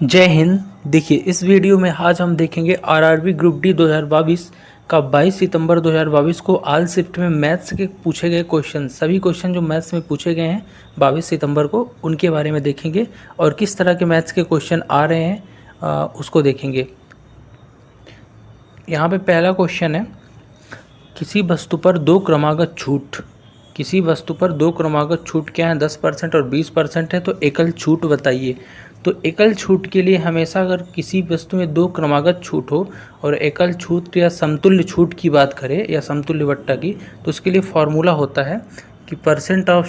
जय हिंद। देखिए, इस वीडियो में आज हम देखेंगे आरआरबी ग्रुप डी 2022 का 22 सितंबर 2022 को आल शिफ्ट में मैथ्स के पूछे गए क्वेश्चन, सभी क्वेश्चन जो मैथ्स में पूछे गए हैं 22 सितंबर को, उनके बारे में देखेंगे और किस तरह के मैथ्स के क्वेश्चन आ रहे हैं उसको देखेंगे। यहाँ पे पहला क्वेश्चन है, किसी वस्तु पर दो क्रमागत छूट। किसी वस्तु पर दो क्रमागत छूट क्या है, 10% और 20% है, तो एकल छूट बताइए। तो एकल छूट के लिए हमेशा अगर किसी वस्तु में दो क्रमागत छूट हो और एकल छूट या समतुल्य छूट की बात करें या समतुल्य बट्टा की, तो उसके लिए फॉर्मूला होता है कि परसेंट ऑफ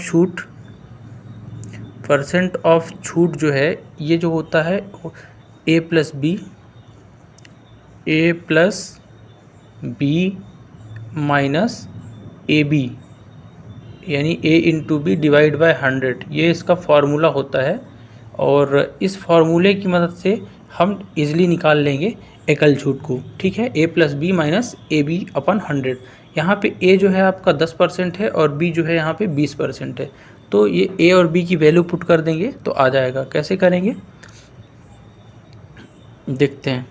छूट जो है ये जो होता है A plus B minus A B, यानी a into B divide by 100, ये इसका फार्मूला होता है। और इस फार्मूले की मदद से हम इजीली निकाल लेंगे एकल छूट को। ठीक है, a plus B minus A B अपन 100। यहाँ पे a जो है आपका 10% है और b जो है यहाँ पे 20% है, तो ये a और b की वैल्यू पुट कर देंगे तो आ जाएगा। कैसे करेंगे देखते हैं।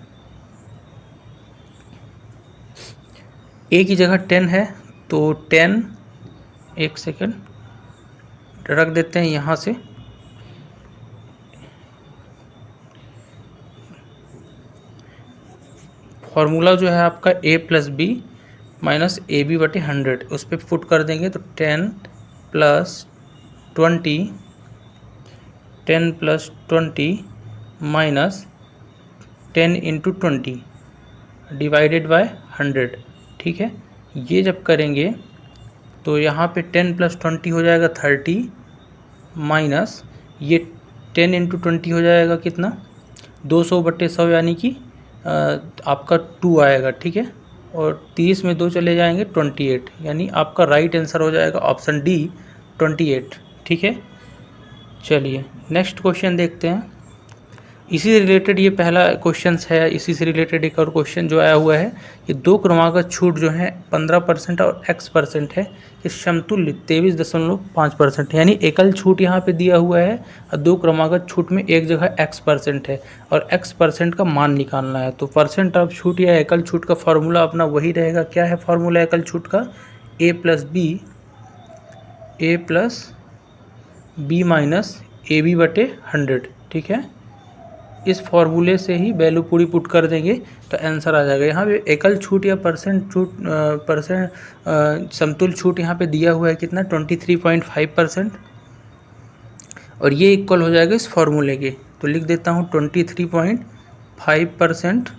a की जगह 10 है तो 10, एक सेकंड रख देते हैं यहाँ से। फॉर्मूला जो है आपका a plus B minus A B बटे 100, उस पर पुट कर देंगे तो 10 plus 20 minus 10 into 20 divided by 100। ठीक है, ये जब करेंगे तो यहाँ पे 10 प्लस 20 हो जाएगा 30, माइनस ये 10 इंटू 20 हो जाएगा कितना, 200 बटे 100, यानी कि आपका 2 आएगा। ठीक है, और 30 में 2 चले जाएंगे 28, यानी आपका राइट आंसर हो जाएगा ऑप्शन डी 28। ठीक है, चलिए नेक्स्ट क्वेश्चन देखते हैं। इसी से रिलेटेड ये पहला क्वेश्चन है। इसी से रिलेटेड एक और क्वेश्चन जो आया हुआ है कि दो क्रमागत छूट जो है 15% और x% है, ये समतुल्य 23.5%, यानी एकल छूट यहाँ पे दिया हुआ है और दो क्रमागत छूट में एक जगह x% है और x% का मान निकालना है। तो परसेंट ऑफ छूट या एकल छूट का फॉर्मूला अपना वही रहेगा। क्या है फॉर्मूला एकल छूट का, a plus B minus A B बटे 100। ठीक है, इस फॉर्मूले से ही वैल्यू पूरी पुट कर देंगे तो आंसर आ जाएगा। यहाँ पे एकल छूट या समतुल्य छूट यहाँ पे दिया हुआ है कितना, 23.5%, और ये इक्वल हो जाएगा इस फॉर्मूले के। तो लिख देता हूँ 23.5%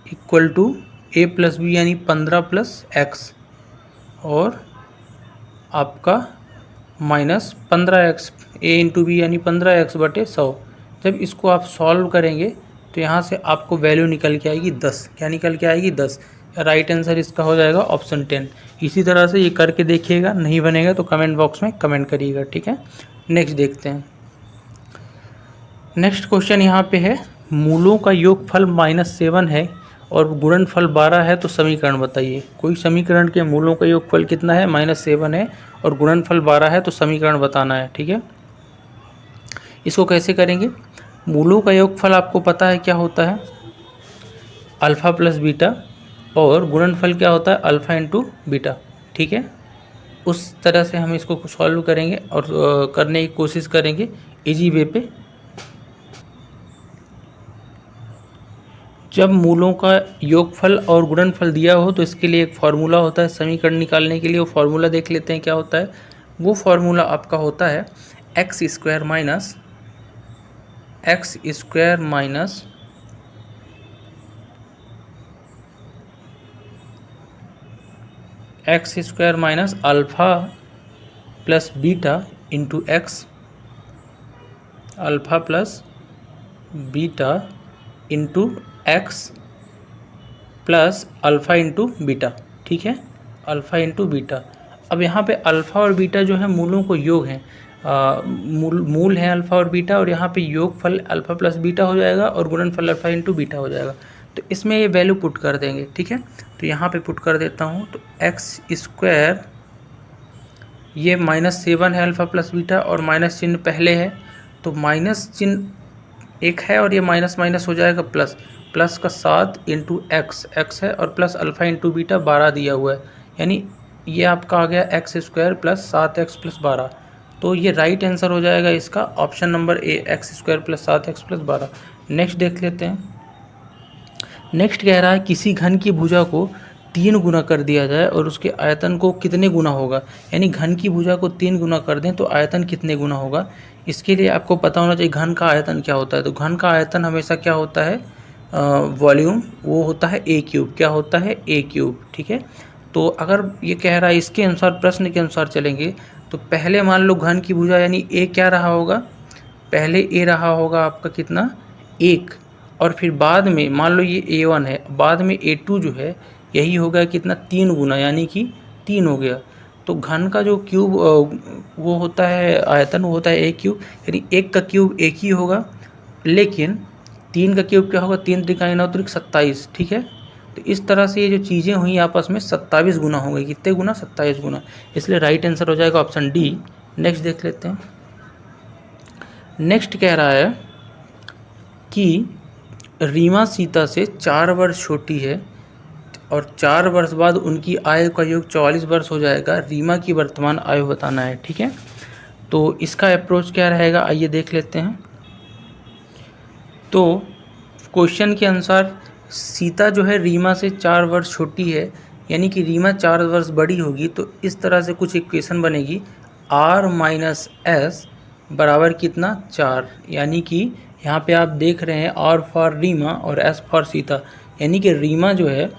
equal to a plus B यानी 15 प्लस एक्स और आपका minus 15x, a into B यानी 15x बटे 100। जब इसको आप सॉल्व करेंगे तो यहाँ से आपको वैल्यू निकल के आएगी 10। क्या निकल के आएगी, 10। राइट आंसर इसका हो जाएगा ऑप्शन 10। इसी तरह से ये करके देखिएगा, नहीं बनेगा तो कमेंट बॉक्स में कमेंट करिएगा। ठीक है, नेक्स्ट देखते हैं। नेक्स्ट क्वेश्चन यहाँ पे है, मूलों का योगफल -7 है और गुणनफल 12 है, तो समीकरण बताइए। कोई समीकरण के मूलों का योगफल कितना है, -7 है और गुणनफल 12 है, तो समीकरण बताना है। ठीक है, इसको कैसे करेंगे। मूलों का योगफल आपको पता है क्या होता है, अल्फ़ा प्लस बीटा, और गुणनफल क्या होता है, अल्फ़ा इंटू बीटा। ठीक है, उस तरह से हम इसको सॉल्व करेंगे और करने की कोशिश करेंगे इजी वे पे। जब मूलों का योगफल और गुणनफल दिया हो तो इसके लिए एक फार्मूला होता है समीकरण निकालने के लिए। वो फार्मूला देख लेते हैं क्या होता है। वो फार्मूला आपका होता है x square minus alpha plus beta into x, alpha plus beta into x plus alpha into beta. ठीक है, अल्फ़ा इंटू बीटा। अब यहाँ पे अल्फ़ा और बीटा जो है मूलों को योग हैं, मूल है अल्फ़ा और बीटा, और यहाँ पे योगफल अल्फ़ा प्लस बीटा हो जाएगा और गुणनफल अल्फ़ा इंटू बीटा हो जाएगा। तो इसमें ये वैल्यू पुट कर देंगे। ठीक है, तो यहाँ पे पुट कर देता हूँ। तो एक्स स्क्वायर, ये -7 है अल्फ़ा प्लस बीटा और माइनस चिन्ह पहले है, तो माइनस चिन्ह एक है और ये माइनस माइनस हो जाएगा प्लस, प्लस का 7 इंटू एक्स है और प्लस अल्फ़ा इंटू बीटा 12 दिया हुआ है, यानी ये आपका आ गया x square plus 7x plus 12। तो ये राइट आंसर हो जाएगा इसका option number A, x square plus 7x plus 12। Next देख लेते हैं। नेक्स्ट कह रहा है किसी घन की भुजा को 3 गुना कर दिया जाए और उसके आयतन को कितने गुना होगा, यानी घन की भुजा को 3 गुना कर दें तो आयतन कितने गुना होगा। इसके लिए आपको पता होना चाहिए घन का आयतन क्या होता है। तो घन का आयतन हमेशा क्या होता है, वॉल्यूम, वो होता है ए क्यूब। क्या होता है, ए क्यूब, ठीक है। तो अगर ये कह रहा है इसके अनुसार, प्रश्न के अनुसार चलेंगे तो पहले मान लो घन की भुजा यानी ए क्या रहा होगा, पहले ए रहा होगा आपका कितना, 1, और फिर बाद में मान लो ये A1 है, बाद में A2 जो है यही हो गया कितना, 3 गुना, यानी कि 3 हो गया। तो घन का जो क्यूब वो होता है आयतन, वो होता है ए क्यूब, यानी 1 का क्यूब 1 ही होगा, लेकिन 3 का क्यूब क्या होगा, 3 त्रिका 9 त्रिक 27, ठीक है। तो इस तरह से ये जो चीज़ें हुई आपस में 27 गुना हो गई। कितने गुना, 27 गुना। इसलिए राइट आंसर हो जाएगा ऑप्शन डी। नेक्स्ट देख लेते हैं। नेक्स्ट कह रहा है कि रीमा सीता से 4 वर्ष छोटी है और 4 वर्ष बाद उनकी आयु का योग 44 वर्ष हो जाएगा। रीमा की वर्तमान आयु बताना है, ठीक है। तो इसका अप्रोच क्या रहेगा, आइए देख लेते हैं। तो क्वेश्चन के अनुसार सीता जो है रीमा से 4 वर्ष छोटी है, यानी कि रीमा 4 वर्ष बड़ी होगी। तो इस तरह से कुछ इक्वेशन बनेगी, r माइनस एस बराबर कितना, 4, यानी कि यहाँ पे आप देख रहे हैं r फॉर रीमा और s फॉर सीता, यानी कि रीमा जो है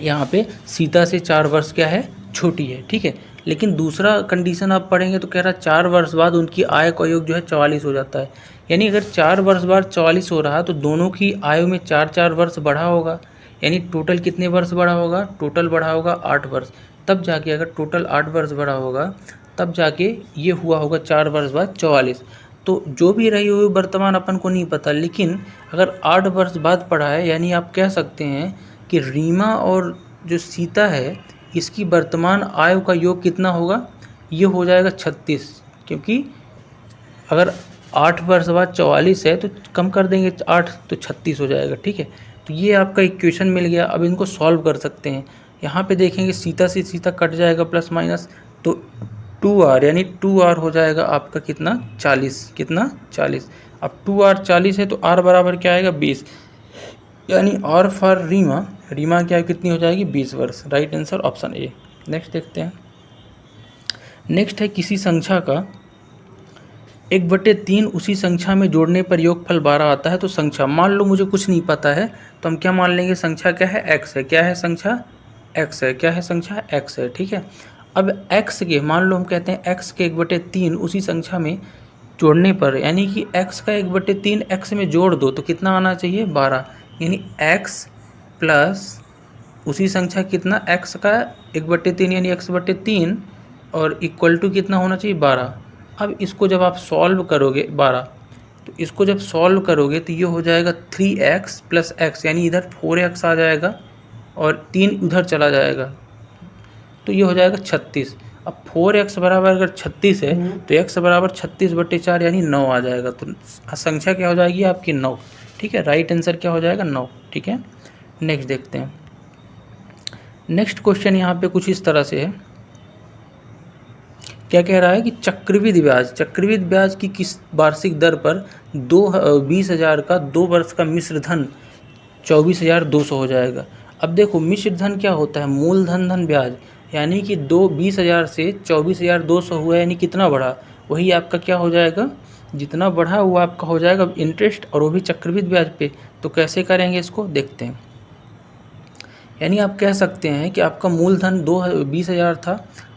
यहाँ पे सीता से 4 वर्ष क्या है, छोटी है, ठीक है। लेकिन दूसरा कंडीशन आप पढ़ेंगे तो कह रहा है 4 वर्ष बाद उनकी आयु का योग जो है 44 हो जाता है, यानी अगर 4 वर्ष बाद 44 हो रहा है तो दोनों की आयु में 4-4 वर्ष बढ़ा होगा, यानी टोटल कितने वर्ष बढ़ा होगा, टोटल बढ़ा होगा 8 वर्ष। तब जाके अगर टोटल 8 वर्ष बढ़ा होगा तब जाके ये हुआ होगा 4 वर्ष बाद 44। तो जो भी रही हुई वर्तमान अपन को नहीं पता, लेकिन अगर 8 वर्ष बाद पढ़ा है, यानी आप कह सकते हैं कि रीमा और जो सीता है इसकी वर्तमान आयु का योग कितना होगा, ये हो जाएगा 36, क्योंकि अगर 8 वर्ष बाद 44 है तो कम कर देंगे 8 तो 36 हो जाएगा, ठीक है। तो ये आपका इक्वेशन मिल गया। अब इनको सॉल्व कर सकते हैं। यहाँ पे देखेंगे सीता से सीता कट जाएगा प्लस माइनस, तो 2r यानी 2r हो जाएगा आपका कितना, 40, कितना 40। अब 2r 40 है तो r बराबर क्या आएगा, 20, यानी r फॉर रीमा, रीमा क्या कितनी हो जाएगी, 20 वर्ष। Right answer option A. Next देखते हैं। नेक्स्ट है किसी संख्या का 1/3 उसी संख्या में जोड़ने पर योगफल 12 आता है। तो संख्या, मान लो मुझे कुछ नहीं पता है तो हम क्या मान लेंगे, संख्या क्या है, x है। क्या है संख्या, x है। क्या है संख्या, x है, ठीक है। अब x के, मान लो हम कहते हैं x के 1/3 उसी संख्या में जोड़ने पर, यानी कि x का 1/3 x में जोड़ दो तो कितना आना चाहिए, 12, यानी x प्लस उसी संख्या कितना, x का 1/3 यानी x/3 और इक्वल टू कितना होना चाहिए, 12। अब इसको जब आप सॉल्व करोगे 12, तो इसको जब सॉल्व करोगे तो ये हो जाएगा 3x प्लस x, यानी इधर 4x आ जाएगा और 3 उधर चला जाएगा तो ये हो जाएगा 36। अब 4x बराबर अगर 36 है तो x बराबर 36/4 यानी 9 आ जाएगा। तो संख्या क्या हो जाएगी आपकी, 9, ठीक है। राइट आंसर क्या हो जाएगा, 9, ठीक है। नेक्स्ट देखते हैं। नेक्स्ट क्वेश्चन यहाँ पे कुछ इस तरह से है। क्या कह रहा है कि चक्रवृद्धि ब्याज की किस वार्षिक दर पर 20,000 का 2 वर्ष का मिश्र धन 24,200 हो जाएगा। अब देखो मिश्र धन क्या होता है, मूलधन धन ब्याज, यानी कि 20,000 से 24,200 हुआ, यानी कितना बढ़ा, वही आपका क्या हो जाएगा, जितना बढ़ा वो आपका हो जाएगा इंटरेस्ट, और वो भी चक्रवृद्धि ब्याज पे। तो कैसे करेंगे इसको देखते हैं। यानी आप कह सकते हैं कि आपका मूलधन 20,000 था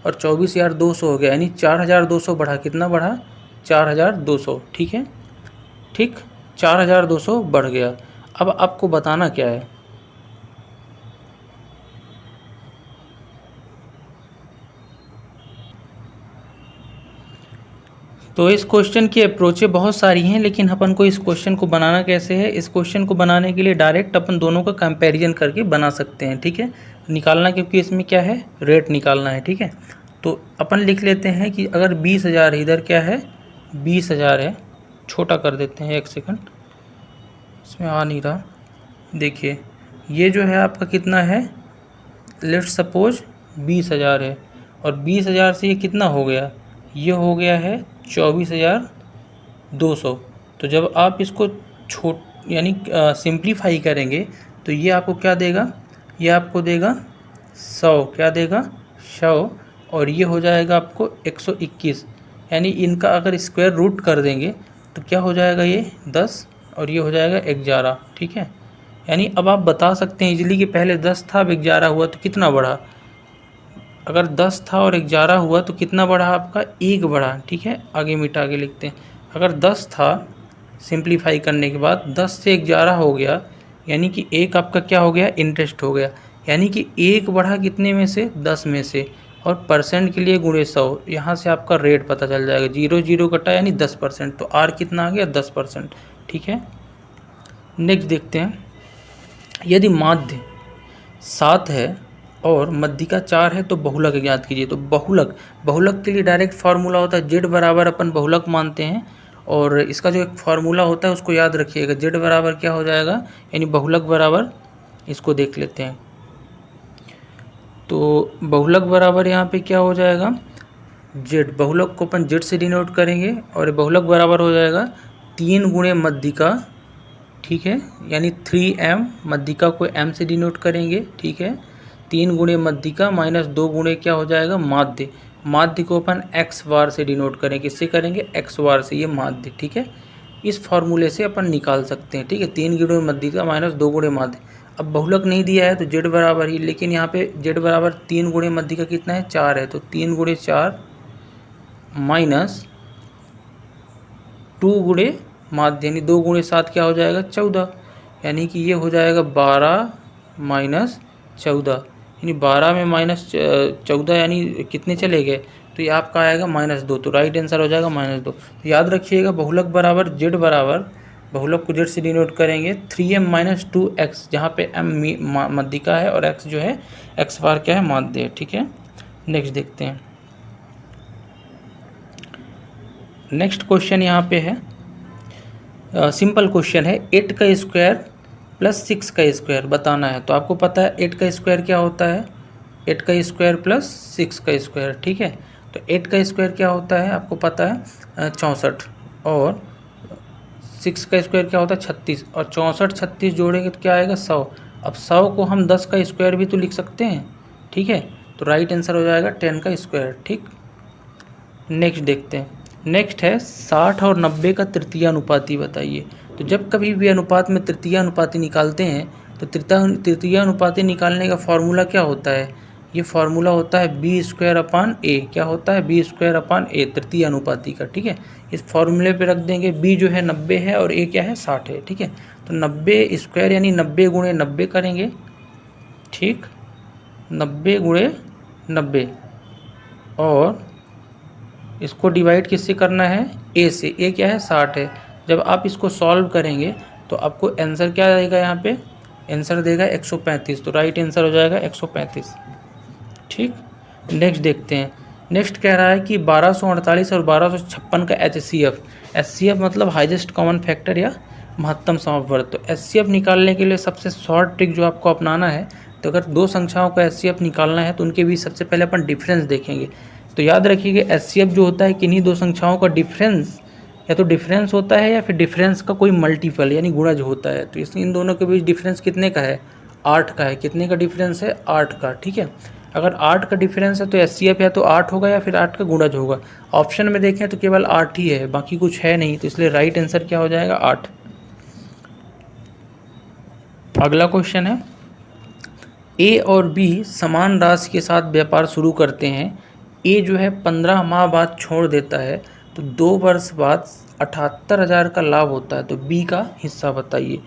और 24,200 हो गया, यानी 4,200 बढ़ा, कितना बढ़ा, 4,200, ठीक है, ठीक, 4,200 बढ़ गया। अब आपको बताना क्या है, तो इस क्वेश्चन की अप्रोचें बहुत सारी हैं, लेकिन अपन को इस क्वेश्चन को बनाना कैसे है, इस क्वेश्चन को बनाने के लिए डायरेक्ट अपन दोनों का कंपैरिजन करके बना सकते हैं, ठीक है। निकालना, क्योंकि इसमें क्या है, रेट निकालना है, ठीक है। तो अपन लिख लेते हैं कि अगर 20,000 इधर क्या है, 20,000 है, छोटा कर देते हैं, 1 सेकंड। इसमें आ नहीं रहा, देखिए ये जो है आपका कितना है, लेट्स सपोज 20,000 है, और 20,000 से ये कितना हो गया, ये हो गया है 24,200। तो जब आप इसको यानी सिंप्लीफाई करेंगे तो ये आपको क्या देगा, ये आपको देगा 100, क्या देगा 100, और ये हो जाएगा आपको 121। यानी इनका अगर स्क्वायर रूट कर देंगे तो क्या हो जाएगा, ये 10 और ये हो जाएगा 11। ठीक है, यानी अब आप बता सकते हैं इजीली कि पहले 10 था अब 11 हुआ तो कितना बढ़ा। अगर 10 था और 11 हुआ तो कितना बढ़ा आपका, 1 बढ़ा। ठीक है, आगे मिटा के लिखते हैं। अगर 10 था, सिंप्लीफाई करने के बाद 10 से 11 हो गया, यानी कि 1 आपका क्या हो गया, इंटरेस्ट हो गया। यानी कि 1 बढ़ा कितने में से, 10 में से, और परसेंट के लिए गुणे 100। यहाँ से आपका रेट पता चल जाएगा, 0 0 कटा यानी 10%, तो आर कितना आ गया, 10%। ठीक है, नेक्स्ट देखते हैं। यदि माध्य 7 है और मध्यिका 4 है तो बहुलक ज्ञात कीजिए। तो बहुलक के लिए डायरेक्ट फार्मूला होता है z बराबर अपन बहुलक मानते हैं, और इसका जो एक फार्मूला होता है उसको याद रखिएगा। z बराबर क्या हो जाएगा, यानी बहुलक बराबर, इसको देख लेते हैं। तो बहुलक बराबर यहाँ पे क्या हो जाएगा, z, बहुलक को अपन z से डिनोट करेंगे, और बहुलक बराबर हो जाएगा 3 गुणे मध्यिका। ठीक है, यानी 3m, मध्यिका को m से डिनोट करेंगे। ठीक है, 3 गुणे मध्यिका माइनस 2 गुणे क्या हो जाएगा, माध्य। माध्य को अपन x बार से डिनोट करें, किससे करेंगे, x बार से, ये माध्य। ठीक है, इस फॉर्मूले से अपन निकाल सकते हैं। ठीक है, 3 गुणे मध्यिका माइनस 2 गुणे माध्य। अब बहुलक नहीं दिया है तो z बराबर ही, लेकिन यहाँ पे z बराबर 3 गुणे मध्यिका कितना है, 4 है, तो 3 गुणे 4 माइनस 2 गुणे माध्य, यानी 2 गुणे 7 क्या हो जाएगा, 14। यानी कि ये हो जाएगा 12 माइनस 14, यानी 12 में माइनस 14 यानी कितने चले गए, तो ये आपका आएगा -2। तो राइट आंसर हो जाएगा -2। तो याद रखिएगा बहुलक बराबर z बराबर, बहुलक को z से डिनोट करेंगे 3m माइनस 2x, जहाँ पे m मध्यिका है और x जो है, x बार क्या है, माध्य है। ठीक है, नेक्स्ट देखते हैं। नेक्स्ट क्वेश्चन यहाँ पे है, सिंपल क्वेश्चन है, 8 का स्क्वायर प्लस 6 का स्क्वायर बताना है। तो आपको पता है 8 का स्क्वायर क्या होता है, 8 का स्क्वायर प्लस 6 का स्क्वायर। ठीक है, तो 8 का स्क्वायर क्या होता है, आपको पता है 64, और 6 का स्क्वायर क्या होता है, 36, और 64 36 जोड़ेंगे तो क्या आएगा, 100। अब 100 को हम 10 का स्क्वायर भी तो लिख सकते हैं। ठीक है, तो राइट आंसर हो जाएगा 10 का स्क्वायर। ठीक, नेक्स्ट देखते हैं। नेक्स्ट है 60 और 90 का तृतीय अनुपाती बताइए। तो जब कभी भी अनुपात में तृतीय अनुपाती निकालते हैं तो तृतीय अनुपाती निकालने का फॉर्मूला क्या होता है, ये फॉर्मूला होता है b²/a। क्या होता है, b²/a, तृतीय अनुपाती का। ठीक है, इस फॉर्मूले पे रख देंगे, b जो है 90 है और a क्या है, 60 है। ठीक है, तो 90 स्क्वायर यानी 90 गुणे 90 करेंगे। ठीक, 90 गुणे 90, और इसको डिवाइड किससे करना है, a से। a क्या है, 60 है। जब आप इसको सॉल्व करेंगे तो आपको आंसर क्या देगा, यहाँ पे आंसर देगा 135। तो राइट आंसर हो जाएगा 135। ठीक, नेक्स्ट देखते हैं। नेक्स्ट कह रहा है कि 1248 और 1256 का HCF मतलब हाईएस्ट कॉमन फैक्टर या महत्तम समवर्त। तो HCF निकालने के लिए सबसे शॉर्ट ट्रिक जो आपको अपनाना है, तो अगर दो संख्याओं का HCF निकालना है तो उनके बीच सबसे पहले अपन डिफरेंस देखेंगे। तो याद रखिएगा HCF जो होता है किन्हीं दो संख्याओं का डिफरेंस, या तो डिफरेंस होता है या फिर डिफरेंस का कोई मल्टीपल यानी गुणज होता है। तो इसलिए इन दोनों के बीच डिफरेंस कितने का है, 8 का है। कितने का डिफरेंस है, 8 का। ठीक है, अगर 8 का डिफरेंस है तो HCF या तो 8 होगा या फिर 8 का गुणज होगा। ऑप्शन में देखें तो केवल 8 ही है, बाकी कुछ है नहीं, तो इसलिए राइट आंसर क्या हो जाएगा, 8। अगला क्वेश्चन है, A और B समान राशि के साथ व्यापार शुरू करते हैं। A जो है 15 माह बाद छोड़ देता है, तो 2 वर्ष बाद 78,000 का लाभ होता है। तो B का हिस्सा बताइए।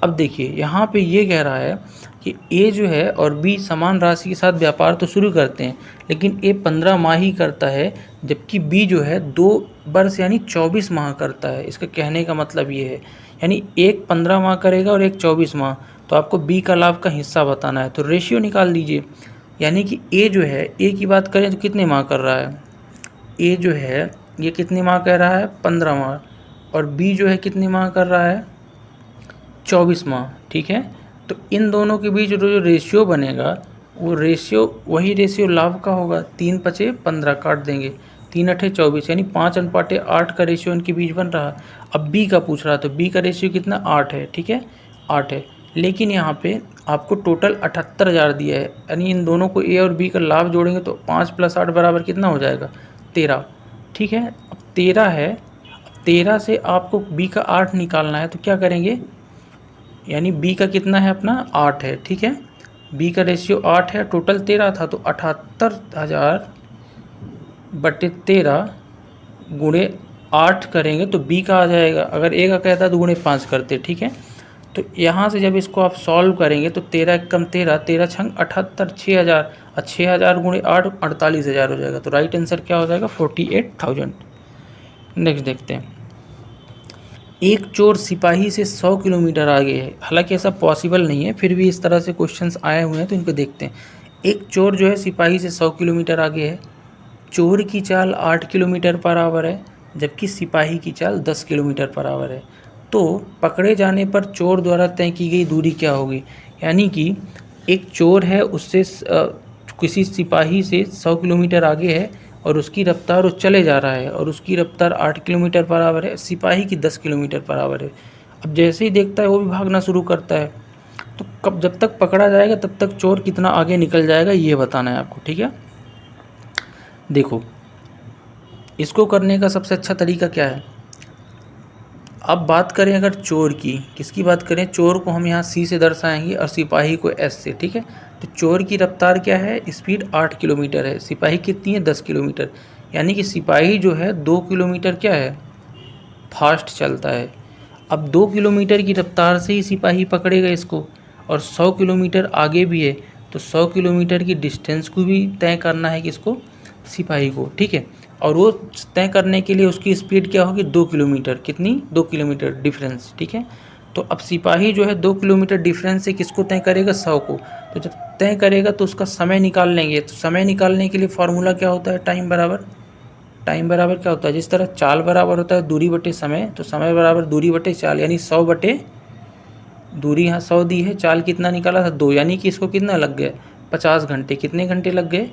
अब देखिए यहाँ पे ये कह रहा है कि A जो है और B समान राशि के साथ व्यापार तो शुरू करते हैं, लेकिन A 15 माह ही करता है, जबकि B जो है 2 वर्ष यानी 24 माह करता है। इसका कहने का मतलब ये है, यानी एक 15 माह करेगा और एक 24 माह। तो आपको B का लाभ का हिस्सा बताना है, तो रेशियो निकाल दीजिए। यानी कि A जो है, A की बात करें तो कितने माह कर रहा है, A जो है ये कितने माह कह रहा है, 15 माह, और B जो है कितने माह कर रहा है, 24वां, ठीक है। तो इन दोनों के बीच जो रेशियो बनेगा वो रेशियो वही रेशियो लाभ का होगा। 3 पचे 15 काट देंगे, 3 अठे 24, यानी 5:8 का रेशियो इनके बीच बन रहा। अब बी का पूछ रहा, तो बी का रेशियो कितना 8 है, ठीक है 8 है। लेकिन यहाँ पे आपको टोटल 78,000 दिया है, यानी इन दोनों को ए और बी का लाभ जोड़ेंगे तो 5 + 8 बराबर कितना हो जाएगा 13, ठीक है। अब 13 है, 13 से आपको बी का 8 निकालना है, तो क्या करेंगे, यानी बी का कितना है अपना 8 है, ठीक है। बी का रेशियो 8 है, टोटल 13 था, तो 78,000 बटे 13 गुणे 8 करेंगे तो बी का आ जाएगा। अगर ए का कहता तो गुणे 5 करते, ठीक है। तो यहाँ से जब इसको आप सॉल्व करेंगे तो 13 कम 13, 13 छंग 78, 6,000 और 6,000 गुणे 8 48,000 हो जाएगा। तो राइट आंसर क्या हो जाएगा 48,000। नेक्स्ट देखते हैं, एक चोर सिपाही से 100 किलोमीटर आगे है। हालांकि ऐसा पॉसिबल नहीं है, फिर भी इस तरह से क्वेश्चंस आए हुए हैं तो इनको देखते हैं। एक चोर जो है सिपाही से 100 किलोमीटर आगे है, चोर की चाल 8 किलोमीटर पर आवर है, जबकि सिपाही की चाल 10 किलोमीटर पर आवर है। तो पकड़े जाने पर चोर द्वारा तय की गई दूरी क्या होगी। यानी कि एक चोर है, उससे किसी सिपाही से 100 किलोमीटर आगे है और उसकी रफ्तार वो चले जा रहा है और उसकी रफ्तार 8 किलोमीटर पर आवर है, सिपाही की 10 किलोमीटर पर आवर है। अब जैसे ही देखता है वो भी भागना शुरू करता है, तो कब जब तक पकड़ा जाएगा तब तक चोर कितना आगे निकल जाएगा ये बताना है आपको, ठीक है। देखो इसको करने का सबसे अच्छा तरीका क्या है। अब बात करें अगर चोर की, किसकी बात करें, चोर को हम यहाँ सी से दर्शाएंगे और सिपाही को एस से, ठीक है। तो चोर की रफ्तार क्या है, स्पीड 8 किलोमीटर है, सिपाही कितनी है 10 किलोमीटर, यानी कि सिपाही जो है 2 किलोमीटर क्या है फास्ट चलता है। अब 2 किलोमीटर की रफ्तार से ही सिपाही पकड़ेगा इसको, और 100 किलोमीटर आगे भी है, तो 100 किलोमीटर की डिस्टेंस को भी तय करना है किसको, सिपाही को, ठीक है। और वो तय करने के लिए उसकी स्पीड क्या होगी 2 किलोमीटर, कितनी 2 किलोमीटर डिफरेंस, ठीक है। तो अब सिपाही जो है 2 किलोमीटर डिफरेंस से किसको तय करेगा 100 को। तो जब तय करेगा तो उसका समय निकाल लेंगे। तो समय निकालने के लिए फॉर्मूला क्या होता है, टाइम बराबर क्या होता है, जिस तरह चाल बराबर होता है दूरी बटे समय, तो समय बराबर दूरी बटे चाल, यानी 100 बटे दूरी, यहाँ 100 दी है, चाल कितना निकाला था 2, यानी कि इसको कितना लग गया 50 घंटे। कितने घंटे लग गए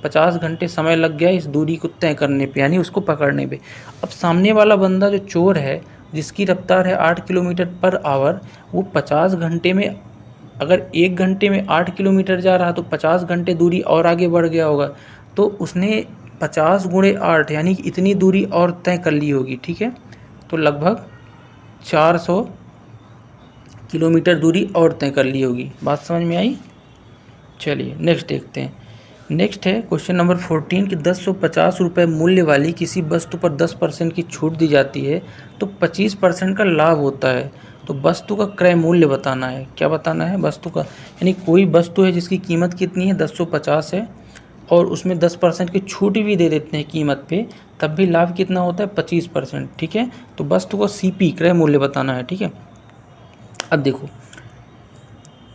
50 घंटे समय लग गया इस दूरी को तय करने पे, यानी उसको पकड़ने पे। अब सामने वाला बंदा जो चोर है जिसकी रफ्तार है 8 किलोमीटर पर आवर, वो 50 घंटे में, अगर 1 घंटे में 8 किलोमीटर जा रहा तो 50 घंटे दूरी और आगे बढ़ गया होगा। तो उसने 50 गुणे 8 यानी कि इतनी दूरी और तय कर ली होगी, ठीक है। तो लगभग 400 किलोमीटर दूरी और तय कर ली होगी। बात समझ में आई। चलिए नेक्स्ट देखते हैं। नेक्स्ट है क्वेश्चन नंबर 14 कि 1050 रुपये मूल्य वाली किसी वस्तु पर 10% की छूट दी जाती है तो 25% का लाभ होता है। तो वस्तु का क्रय मूल्य बताना है। क्या बताना है, वस्तु का, यानी कोई वस्तु है जिसकी कीमत कितनी है 1050 है और उसमें 10% की छूट भी दे देते हैं कीमत पे, तब भी लाभ कितना होता है 25%, ठीक है। तो वस्तु को CP क्रय मूल्य बताना है, ठीक है। अब देखो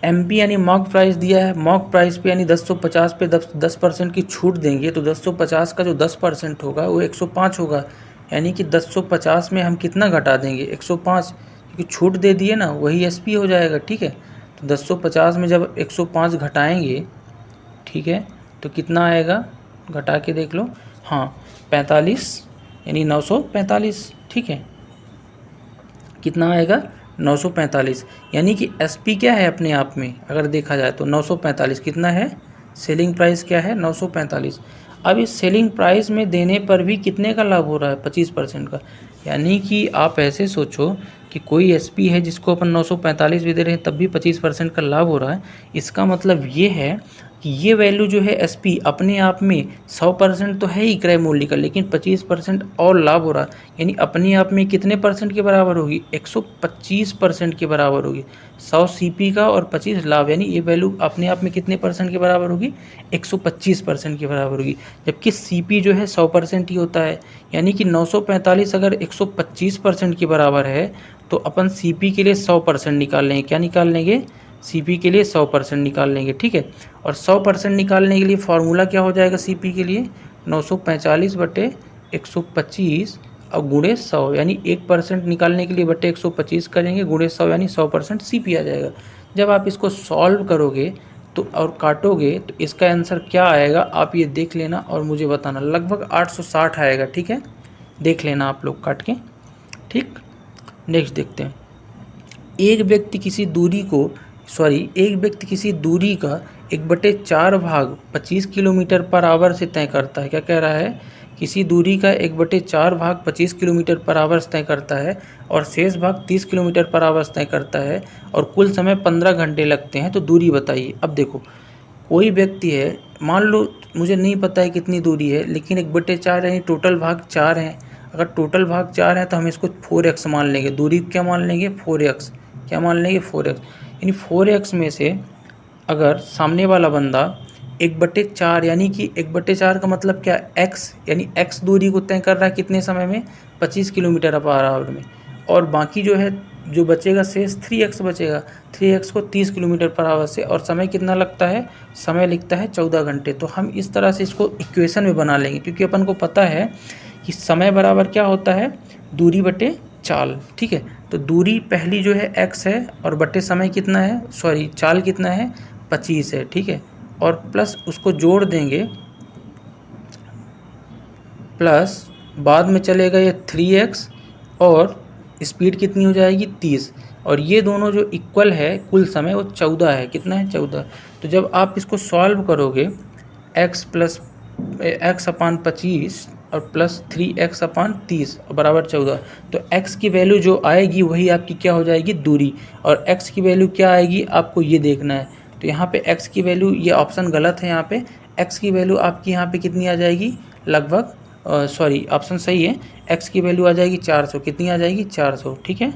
MP यानी मॉक प्राइस दिया है, मॉक प्राइस पे यानी 1050 पे 10% की छूट देंगे तो 1050 का जो 10% होगा वो 105 होगा, यानी कि 1050 में हम कितना घटा देंगे 105, क्योंकि छूट दे दिए ना, वही SP हो जाएगा, ठीक है। तो 1050 में जब 105 घटाएंगे, ठीक है, तो कितना आएगा, घटा के देख लो, हाँ 45 यानी 945, ठीक है। कितना आएगा 945, यानी कि SP क्या है अपने आप में अगर देखा जाए तो 945 कितना है, सेलिंग प्राइस क्या है 945। अब इस सेलिंग प्राइस में देने पर भी कितने का लाभ हो रहा है 25% का। यानी कि आप ऐसे सोचो कि कोई SP है जिसको अपन 945 भी दे रहे हैं तब भी 25% का लाभ हो रहा है। इसका मतलब ये है कि ये वैल्यू जो है SP अपने आप में 100% तो है ही क्रय मूल्य का, लेकिन 25% और लाभ हो रहा है, यानी अपने आप में कितने परसेंट के बराबर होगी 125% के बराबर होगी। 100 CP का और 25 लाभ, यानी ये वैल्यू अपने आप में कितने परसेंट के बराबर होगी 125% के बराबर होगी। जबकि CP जो है 100% ही होता है, यानी कि 945 अगर 125% के बराबर है तो अपन CP के लिए 100% निकाल लेंगे। क्या निकाल लेंगे, CP के लिए 100% निकाल लेंगे, ठीक है। और 100% निकालने के लिए फार्मूला क्या हो जाएगा CP के लिए 945 बटे 125 और गुणे 100 यानी 1% निकालने के लिए बटे 125 करेंगे, गुणे 100 यानी 100% CP आ जाएगा। जब आप इसको सॉल्व करोगे तो और काटोगे तो इसका आंसर क्या आएगा आप ये देख लेना और मुझे बताना। लगभग 860 आएगा, ठीक है, देख लेना आप लोग काट के, ठीक। नेक्स्ट देखते हैं। एक व्यक्ति किसी दूरी का 1/4 भाग 25 किलोमीटर पर आवर से तय करता है। क्या कह रहा है? किसी दूरी का 1/4 भाग 25 किलोमीटर पर आवर से तय करता है और शेष भाग 30 किलोमीटर पर आवर से तय करता है और कुल समय 15 घंटे लगते हैं, तो दूरी बताइए। अब देखो, कोई व्यक्ति है, मान लो मुझे नहीं पता है कितनी दूरी है, लेकिन 1/4 यानी टोटल भाग 4 हैं। अगर टोटल भाग 4 है तो हम इसको 4x मान लेंगे। दूरी क्या मान लेंगे? 4x। क्या मान लेंगे? 4x। यानी 4x में से अगर सामने वाला बंदा 1/4 यानी कि 1/4 का मतलब क्या? x, यानी x दूरी को तय कर रहा है कितने समय में? 25 किलोमीटर पर आवर में। और बाकी जो है जो बचेगा शेष 3x बचेगा, 3x को 30 किलोमीटर पर आवर से, और समय कितना लगता है? समय लिखता है 14 घंटे। तो हम इस तरह से इसको इक्वेशन में बना लेंगे, क्योंकि अपन को पता है कि समय बराबर क्या होता है? दूरी बटे चाल, ठीक है। तो दूरी पहली जो है x है और बटे समय कितना है, सॉरी चाल कितना है? 25 है, ठीक है। और प्लस उसको जोड़ देंगे, प्लस बाद में चलेगा ये 3x और स्पीड कितनी हो जाएगी? 30। और ये दोनों जो इक्वल है कुल समय वो 14 है। कितना है? 14। तो जब आप इसको सॉल्व करोगे x/25 और प्लस 3x/30 बराबर 14, तो x की वैल्यू जो आएगी वही आपकी क्या हो जाएगी? दूरी। और x की वैल्यू क्या आएगी आपको ये देखना है। तो यहाँ पे x की वैल्यू, ये ऑप्शन गलत है, यहाँ पे x की वैल्यू आपकी यहाँ पे कितनी आ जाएगी? लगभग सॉरी ऑप्शन सही है, x की वैल्यू आ जाएगी 400। कितनी आ जाएगी? 400, ठीक है।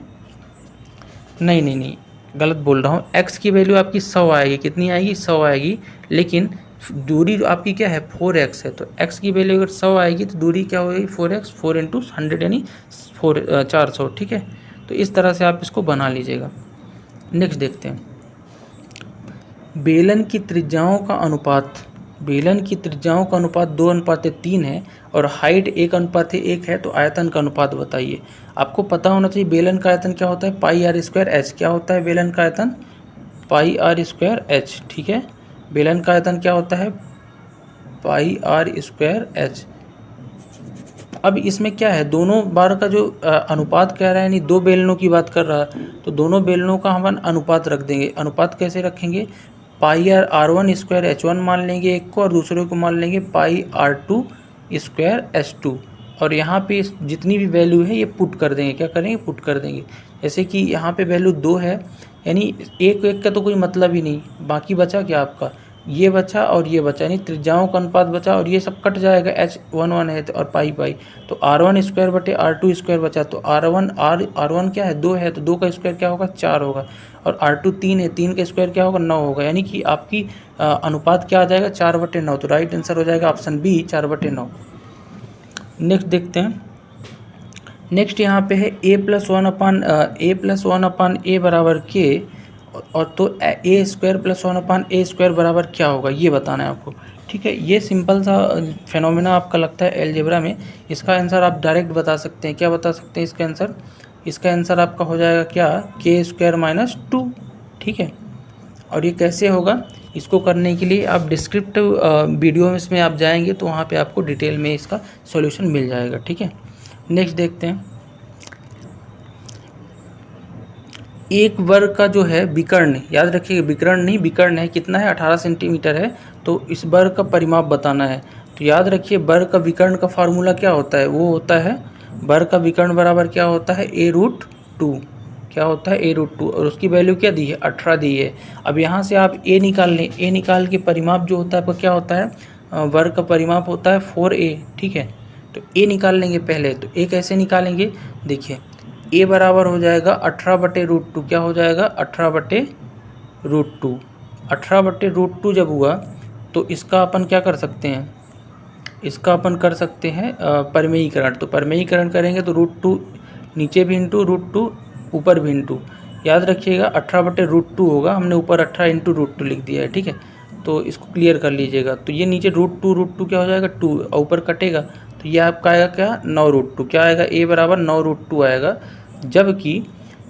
नहीं, गलत बोल रहा हूँ। x की वैल्यू आपकी 100 आएगी। कितनी आएगी? 100 आएगी। लेकिन दूरी आपकी क्या है? 4x है। तो x की वैल्यू अगर 100 आएगी तो दूरी क्या होगी? 4x, 4 × 100 यानी 400, ठीक है। तो इस तरह से आप इसको बना लीजिएगा। नेक्स्ट देखते हैं। बेलन की त्रिज्याओं का अनुपात 2:3 है और हाइट 1:1 है, तो आयतन का अनुपात बताइए। आपको पता होना चाहिए बेलन का आयतन क्या होता है? πr²h। क्या होता है बेलन का आयतन? πr²h, ठीक है। बेलन का आयतन क्या होता है? πr²h। अब इसमें क्या है? दोनों बार का जो अनुपात कह रहा है, यानी दो बेलनों की बात कर रहा है, तो दोनों बेलनों का हम अनुपात रख देंगे। अनुपात कैसे रखेंगे? πr1² मान लेंगे एक को, और दूसरे को मान लेंगे πr2² और यहाँ पे जितनी भी वैल्यू है ये पुट कर देंगे। क्या करेंगे? पुट कर देंगे। जैसे कि यहाँ पे वैल्यू 2 है, यानी एक का तो कोई मतलब ही नहीं, बाकी बचा क्या आपका? ये बचा और ये बचा, यानी त्रिज्याओं का अनुपात बचा, और ये सब कट जाएगा, h1 है और पाई, तो r1² बटे r2² बचा। तो r1 क्या है? 2 है, तो 2 का स्क्वायर क्या होगा? 4 होगा। और r2 3 है, 3 का स्क्वायर क्या होगा? 9 होगा। यानी कि आपकी अनुपात क्या आ जाएगा? 4/9। तो राइट आंसर हो जाएगा ऑप्शन बी, 4/9। नेक्स्ट देखते हैं। नेक्स्ट यहाँ पे है a+1/a बराबर k, और तो a² + 1/a² बराबर क्या होगा ये बताना है आपको, ठीक है। ये सिंपल सा फेनोमेना आपका लगता है एलजेब्रा में। इसका आंसर आप डायरेक्ट बता सकते हैं। क्या बता सकते हैं इसका आंसर? इसका आंसर आपका हो जाएगा क्या? k² - 2, ठीक है। और ये कैसे होगा? इसको करने के लिए आप डिस्क्रिप्टिव वीडियो में इसमें आप जाएंगे तो वहाँ पे आपको डिटेल में इसका सॉल्यूशन मिल जाएगा, ठीक है। नेक्स्ट देखते हैं। एक वर्ग का जो है विकर्ण, याद रखिए विकर्ण नहीं विकर्ण है, कितना है? 18 सेंटीमीटर है। तो इस वर्ग का परिमाप बताना है। तो याद रखिए वर्ग का विकर्ण का फार्मूला क्या होता है? वो होता है वर्ग का विकर्ण बराबर क्या होता है? a√2। क्या होता है? a√2। और उसकी वैल्यू क्या दी है? 18 दी है। अब यहाँ से आप a निकाल लें। a निकाल के परिमाप जो होता है आपका क्या होता है? वर्ग का परिमाप होता है 4a, ठीक है। तो a निकाल लेंगे पहले। तो a कैसे निकालेंगे? देखिए a बराबर हो जाएगा 18/√2। क्या हो जाएगा? 18/√2। 18/√2 जब हुआ तो इसका अपन क्या कर सकते हैं? इसका अपन कर सकते हैं परिमेयीकरण। तो परिमेयीकरण करेंगे तो √2 नीचे भी इंटू √2 ऊपर भी इंटू। याद रखिएगा 18/√2 होगा, हमने ऊपर 18 × √2 लिख दिया है, ठीक है। तो इसको क्लियर कर लीजिएगा। तो ये नीचे √2 क्या हो जाएगा? 2, और ऊपर कटेगा तो ये आपका आएगा क्या 9√2, क्या आएगा a बराबर 9√2 आएगा, जबकि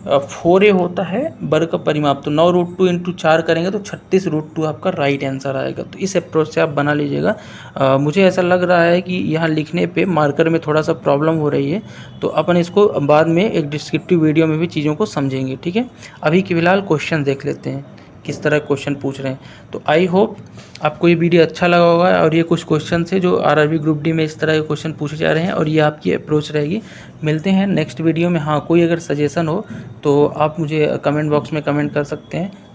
4a होता है वर्ग का परिमाप। तो 9√2 इंटू 4 करेंगे तो 36√2 आपका राइट आंसर आएगा। तो इस अप्रोच से आप बना लीजिएगा। मुझे ऐसा लग रहा है कि यहाँ लिखने पे मार्कर में थोड़ा सा प्रॉब्लम हो रही है, तो अपन इसको बाद में एक डिस्क्रिप्टिव वीडियो में भी चीज़ों को समझेंगे, ठीक है। अभी के फिलहाल क्वेश्चन देख लेते हैं किस तरह क्वेश्चन पूछ रहे हैं। तो आई होप आपको ये वीडियो अच्छा लगा होगा, और ये कुछ क्वेश्चन है जो आरआरबी ग्रुप डी में इस तरह के क्वेश्चन पूछे जा रहे हैं, और ये आपकी अप्रोच रहेगी। मिलते हैं नेक्स्ट वीडियो में। हाँ, कोई अगर सजेशन हो तो आप मुझे कमेंट बॉक्स में कमेंट कर सकते हैं।